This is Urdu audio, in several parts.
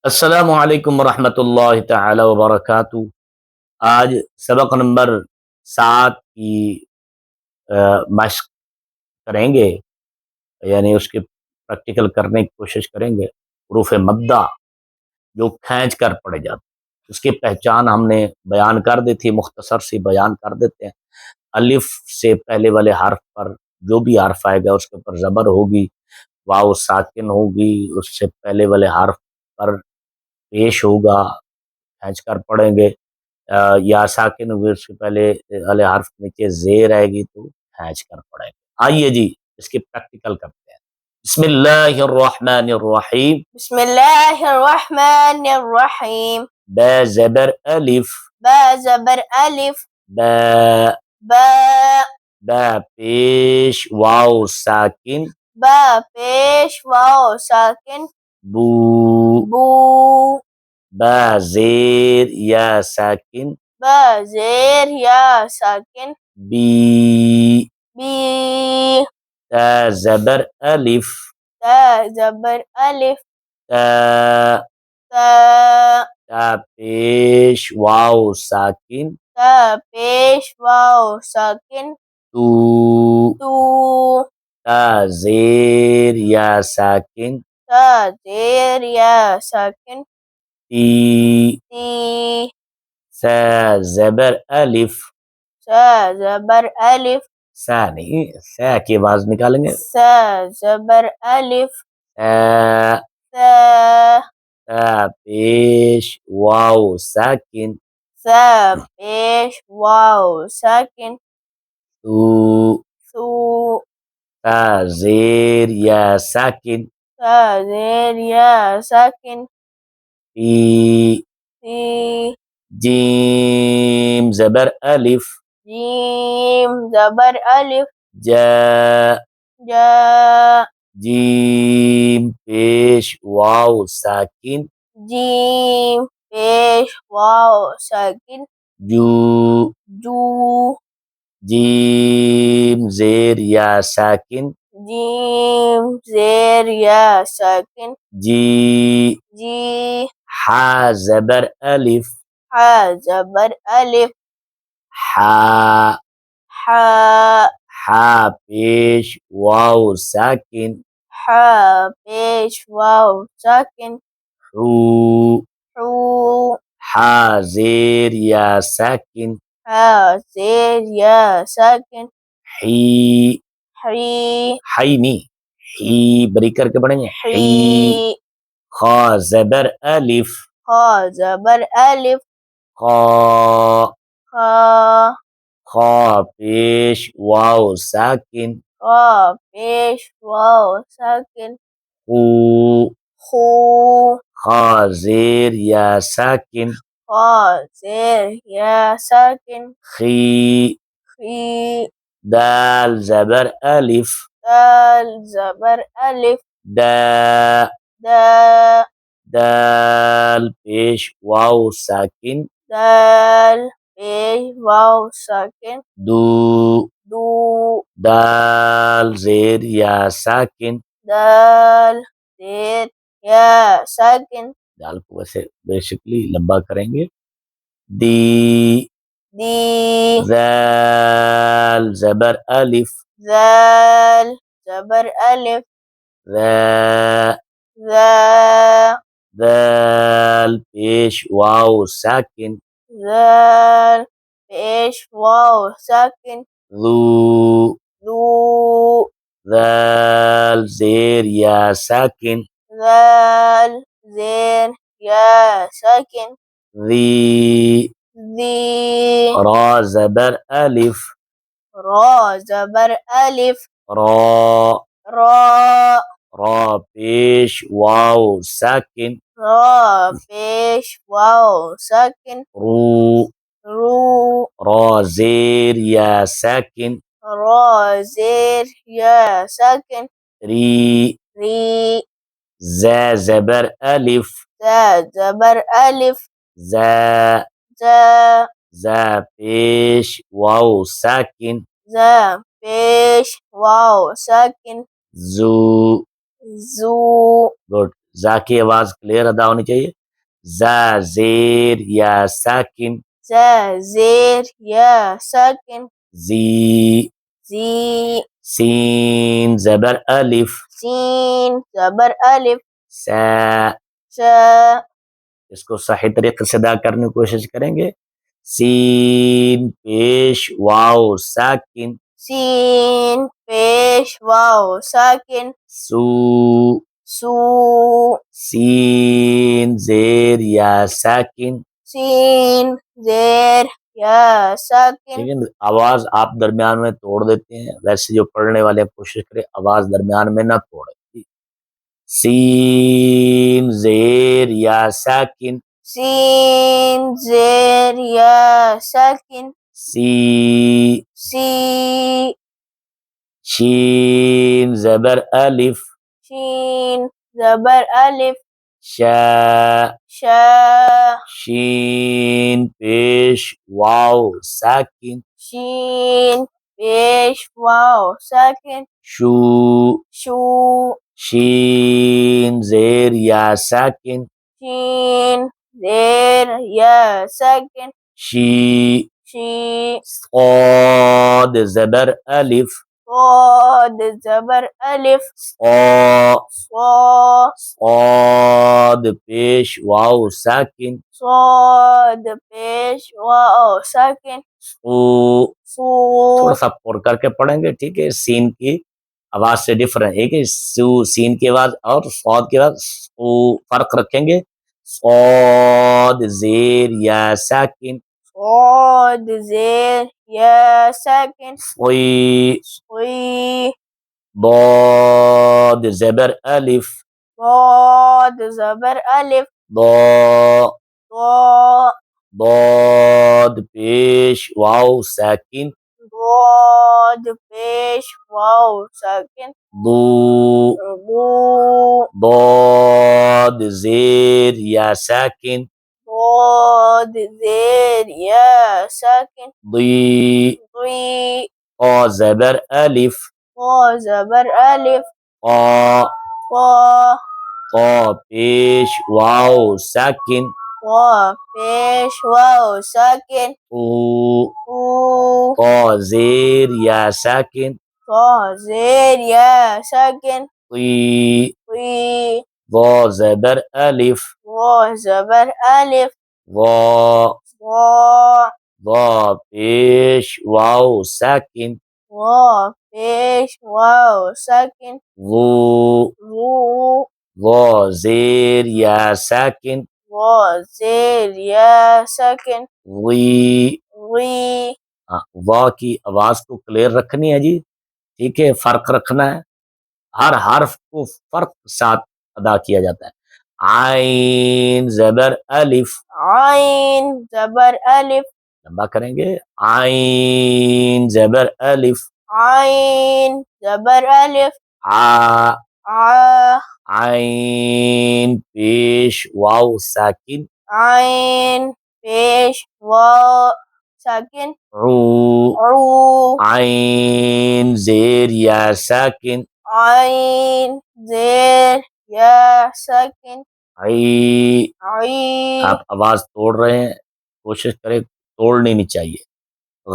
السلام علیکم ورحمۃ اللہ تعالی وبرکاتہ۔ آج سبق نمبر 7 کی مشق کریں گے، یعنی اس کے پریکٹیکل کرنے کی کوشش کریں گے۔ حروف مدہ جو کھینچ کر پڑے جاتے ہیں، اس کی پہچان ہم نے بیان کر دی تھی، مختصر سی بیان کر دیتے ہیں۔ الف سے پہلے والے حرف پر جو بھی حرف آئے گا اس کے اوپر زبر ہوگی، واو ساکن ہوگی، اس سے پہلے والے حرف پر پیش ہوگا، کھینچ کر پڑھیں گے۔ یا ساکن ہوگی، اس سے پہلے والے حرف کے نیچے زیر آئے گی تو کھینچ کر پڑھیں گے۔ آئیے جی اس کی پریکٹیکل کرتے ہیں۔ بسم اللہ الرحمن الرحیم۔ بسم اللہ الرحمن الرحیم۔ ب زبر الف، با زبر الف، با، با، با پیش واو ساکن، با پیش واو ساکن، بو، بو، با زیر یا ساکن، با زیر یا ساکن، بی، بی، تا زبر الف، تا زبر الف، تا، تا، تا پیش واو ساکن، تا پیش واو ساکن، تو، تو، تا زیر یا ساکن، تا زیر یا ساکن، تی، تی، سا زبر الف، سا زبر الف، سا نہیں، سا کی آواز نکالیں گے، سا زبر الف، سا، سا، تا پیش واو ساکن، سا پیش واو ساکن، تو، سو، تا زیر یا ساکن، تا زیر یا ساکن، تی، تی، جیم زبر الف، جیم زبر الف، جا، جا، جیم پیش واو ساکن، جیم پیش واو ساکن، جو، جو، جیم زیر یا ساکن، جیم زیر یا ساکن، جی، جی، حا زبر الف، حا زبر الف، حا، حا، حا پیش واو ساکن، حا پیش واو ساکن، حو، حو، حا زیر یا ساکن، حا زیر یا ساکن، حی، حی، حی نہیں، حی بری کر کے پڑھیں گے، حی، حی، خا زبر الف، خا زبر الف، خا، خا، خا پیش واو ساکن، خا پیش واو ساکن، خو، خو، خا زیر یا ساکن، خا زیر یا ساکن، خی، خی، دال زبر الف، دال زبر الف، دا، دا، دال پیش واو ساکن، دال پیش واو ساکن، دو، دو، دال زیر یا ساکن، دال زیر یا ساکن، دال کو ویسے بیسکلی لمبا کریں گے، دی، دی، ذال زبر الف، ذال زبر الف، ذا، ذا، ذال پیش واو ساکن، ذال پیش واو ساکن، ذو، ذو، ذال زیر یا ساکن، ذال زیر یا ساکن، ذی، ذی، را زبر الف، را زبر الف، را، را، را پیش واو ساکن، را پیش واو ساکن، رو، رو، را زیر یا ساکن، را زیر یا ساکن، ری، ری، زا زبر الف، زا زبر الف، زا، زا، زا پیش واو ساکن، زا پیش واو ساکن، زو، زو، گڈ، زا کی آواز کلیئر ادا ہونی چاہیے. زا زیر یا ساکن. زا زیر یا ساکن. زی. زی. سین زبر الف. سین زبر الف. سا. سا. اس کو صحیح طریقے سے ادا کرنے کی کوشش کریں گے. سین پیش واو ساکن. سین پیش واو ساکن. سو. سو. سین زیر یا ساکن. سین زیر یا ساکن. لیکن آواز آپ درمیان میں توڑ دیتے ہیں، ویسے جو پڑھنے والے کوشش کریں آواز درمیان میں نہ توڑیں. سین زیر یا ساکن. سین زیر یا ساکن. سی. سی. شین زبر الف. شین زبر الف. شا. شا. شین پیش واو ساکن. شین پیش واو ساکن. شو. شو. شین زیر یا ساکن. شین زیر یا ساکن. شی. شی. صاد زبر الف. صاد زبر الف. صا. صا. صاد پیش واو ساکن. صاد پیش واو ساکن. سو. سو. تھوڑا سا پڑھ کر کے پڑھیں گے، ٹھیک ہے. سین کی آواز سے ڈفرنٹ ہے کہ سو سین کی آواز اور صاد کی آواز سو فرق رکھیں گے. صاد زیر یا ساکن. صاد زیر یا ساکن. صی. صی. ضاد زبر الف. ضاد زبر الف. ضا. ضا. ضاد پیش واو ساکن. ضاد پیش واو ساکن. ضو. ضو. ضاد زیر یا ساکن. ضاد زیر یا ساکن. ضی. ضی. قا زبر الف. قا زبر الف. قا. قا. قا پیش واو ساکن. قا پیش واو ساکن. قو. قو. قا زیر یا ساکن. قا زیر یا ساکن. قی. قی. ضا زبر الف. ضا زبر الف. ضا. ضا. ضا پیش واو ساکن. ضا پیش واو ساکن. ضو. ضو. ضا زیر یا ساکن. ضا زیر یا ساکن. ضی. ضی. ضا کی آواز کو کلیئر رکھنی ہے جی، ٹھیک ہے. فرق رکھنا ہے، ہر حرف کو فرق ساتھ ادا کیا جاتا ہے. عین زبر الف. عین زبر الف. لمبا کریں گے. عین زبر الف. عین زبر الف. ع. ع. عین پیش واو ساکن. عین پیش واو ساکن. عو. عو. عین زیر یا ساکن. عین زیر یا ساکن. عی. عی. آپ آواز توڑ رہے ہیں، کوشش کریں توڑنی نہیں چاہیے.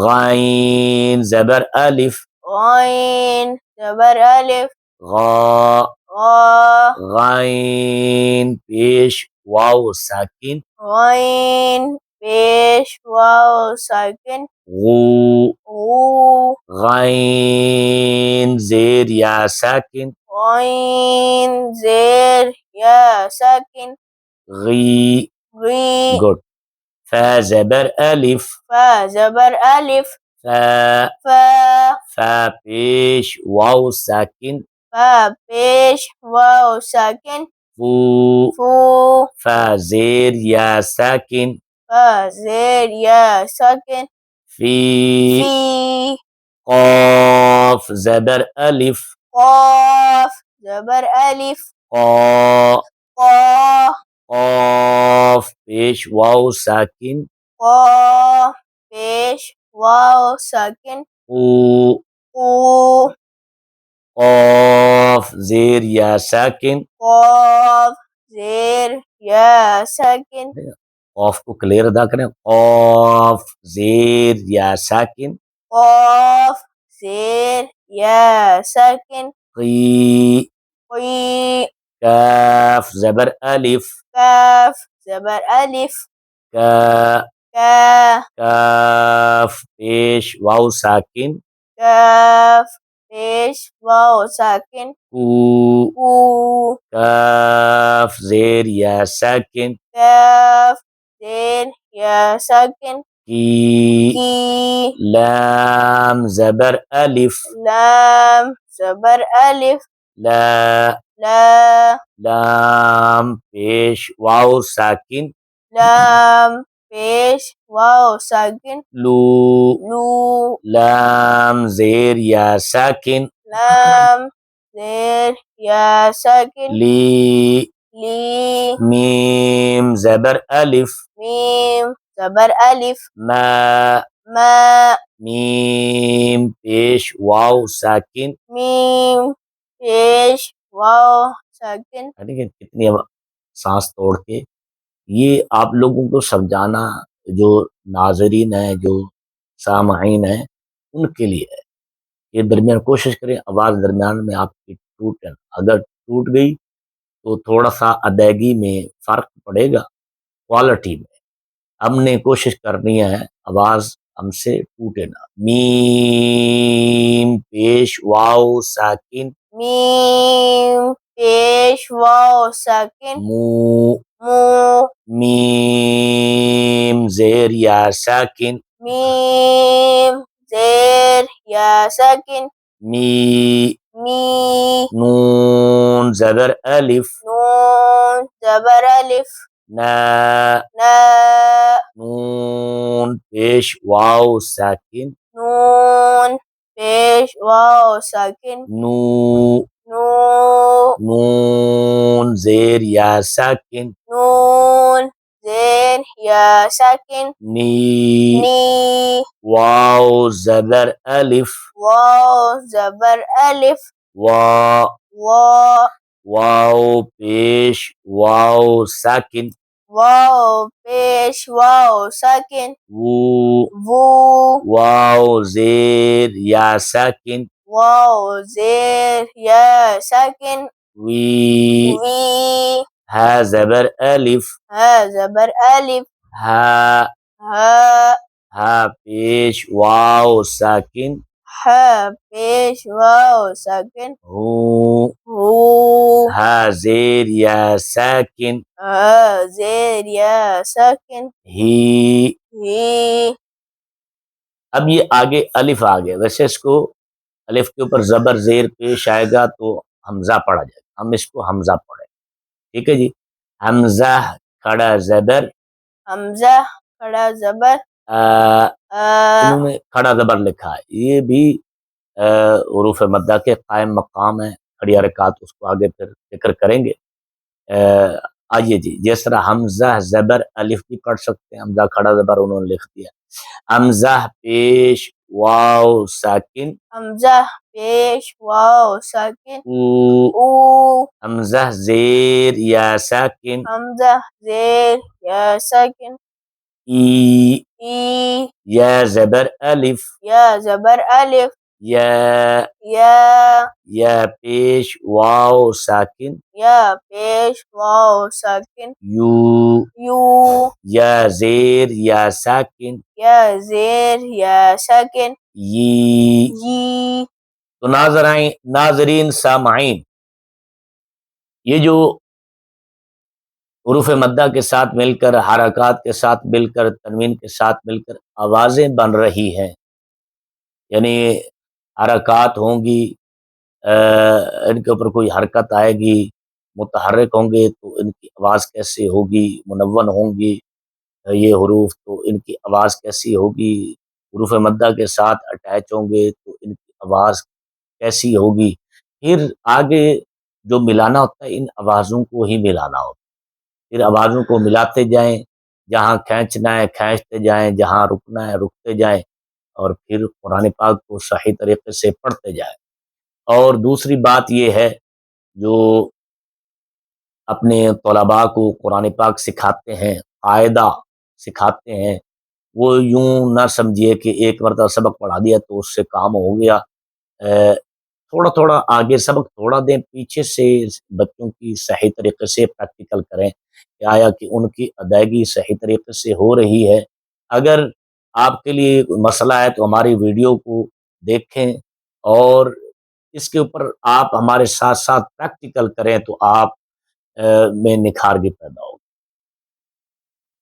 غین زبر الف. غین زبر الف. غا. غا. غین پیش واو ساکن. غین پیش واو ساکن. غو. غو. غین زیر یا ساکن. غین زیر یا ساکن. غی. غی. گڈ. فا زبر الف. فا زبر الف. فا. فا. فا پیش واو ساکن. فا پیش واو ساکن. فو. فو. فا زیر یا ساکن. فا زیر یا ساکن. فی. فی. قاف زبر الف. قاف زبر الف. قا. قا. قاف پیش واو ساکن. قا پیش واو ساکن. قو. قو. قاف زیر یا ساکن. قاف زیر یا ساکن قوف کو کلیئر ادا کریں. قوف زیر یا ساکن. قاف زیر یا ساکن قی. قی کاف زبر الف. کاف زبر الف کا. کا کاف پیش واو ساکن. کاف پیش واو ساکن کو. کو کاف زیر یا ساکن. کاف زیر یا ساکن کی. کی لام زبر الف. لام زبر الف لا. لا لام پیش واو ساکن. لام پیش واو ساکن لو. لو لام زیر یا ساکن. لام زیر یا ساکن لی. لی میم زبر الف. میم زبر الف ما. ما میم پیش واو ساکن. میم پیش واو ساکن یعنی کہ کتنی سانس توڑ کے یہ آپ لوگوں کو سمجھانا، جو ناظرین ہیں، جو سامعین ہیں، ان کے لیے ہے. یہ درمیان کوشش کریں آواز درمیان میں آپ کی ٹوٹے نہ. اگر ٹوٹ گئی تو تھوڑا سا ادائیگی میں فرق پڑے گا، کوالٹی میں. ہم نے کوشش کرنی ہے آواز ہم سے ٹوٹے نہ. میم پیش واو ساکن. میم پیش واو ساکن مو. مو میم زیر یا ساکن. میم زیر یا ساکن می. می نون زبر الف. نون زبر الف نا. نا نون پیش واو ساکن. نون پیش واو ساکن نو. نو نون زیر یا ساکن. نون زیر یا ساکن نی. نی واو زبر الف. واو زبر الف وا. وا واو پیش واو ساکن. واو پیش واو ساکن وو. وو واو زیر یا ساکن. واو زیر یا ساکن وی. وی ہا زبر الف. ہا زبر الف ہا. ہا ہا پیش واو ساکن. ہا پیش واو ساکن ہو. ہو ہا زیر یا ساکن. ہا زیر یا ساکن ہی. ہی اب یہ آگے الف آ گیا. ویسے اس کو الف کے اوپر زبر زیر پیش آئے گا تو حمزہ پڑھا جائے گا. ہم اس کو حمزہ پڑھیں. ٹھیک ہے جی. حمزہ کھڑا زبر. حمزہ کھڑا زبر آ. انہوں نے کھڑا زبر لکھا ہے. یہ بھی حروف مدہ کے قائم مقام ہے. کھڑی حرکات اس کو آگے پھر ذکر کریں گے. آئیے جی، جس طرح حمزہ زبر الف بھی پڑھ سکتے ہیں. حمزہ کھڑا زبر انہوں نے لکھ دیا. حمزہ پیش واو ساکن. حمزہ پیش واو ساکن او. او حمزہ زیر یا ساکن. حمزہ زیر یا ساکن ای. ای یا زبر الف. یا زبر الف یا. یا یا پیش واو ساکن. یا پیش واو ساکن یو. یو یا زیر یا ساکن. یا زیر یا ساکن یی. یی تو ناظرین سامعین، یہ جو حروف مدہ کے ساتھ مل کر، حرکات کے ساتھ مل کر، تنوین کے ساتھ مل کر آوازیں بن رہی ہیں، یعنی حرکات ہوں گی، ان کے اوپر کوئی حرکت آئے گی، متحرک ہوں گے تو ان کی آواز کیسی ہوگی، منون ہوں گی یہ حروف تو ان کی آواز کیسی ہوگی، حروف مدہ کے ساتھ اٹیچ ہوں گے تو ان کی آواز کیسی ہوگی. پھر آگے جو ملانا ہوتا ہے ان آوازوں کو ہی ملانا ہوتا ہے. پھر آوازوں کو ملاتے جائیں، جہاں کھینچنا ہے کھینچتے جائیں، جہاں رکنا ہے رکتے جائیں، اور پھر قرآن پاک کو صحیح طریقے سے پڑھتے جائیں. اور دوسری بات یہ ہے جو اپنے طلباء کو قرآن پاک سکھاتے ہیں، قاعدہ سکھاتے ہیں، وہ یوں نہ سمجھیے کہ ایک مرتبہ سبق پڑھا دیا تو اس سے کام ہو گیا۔ تھوڑا تھوڑا آگے سبق تھوڑا دیں، پیچھے سے بچوں کی صحیح طریقے سے پریکٹیکل کریں کہ آیا کہ ان کی ادائیگی صحیح طریقے سے ہو رہی ہے۔ اگر آپ کے لیے مسئلہ ہے تو ہماری ویڈیو کو دیکھیں اور اس کے اوپر آپ ہمارے ساتھ ساتھ پریکٹیکل کریں تو آپ میں نکھار بھی پیدا ہوگا۔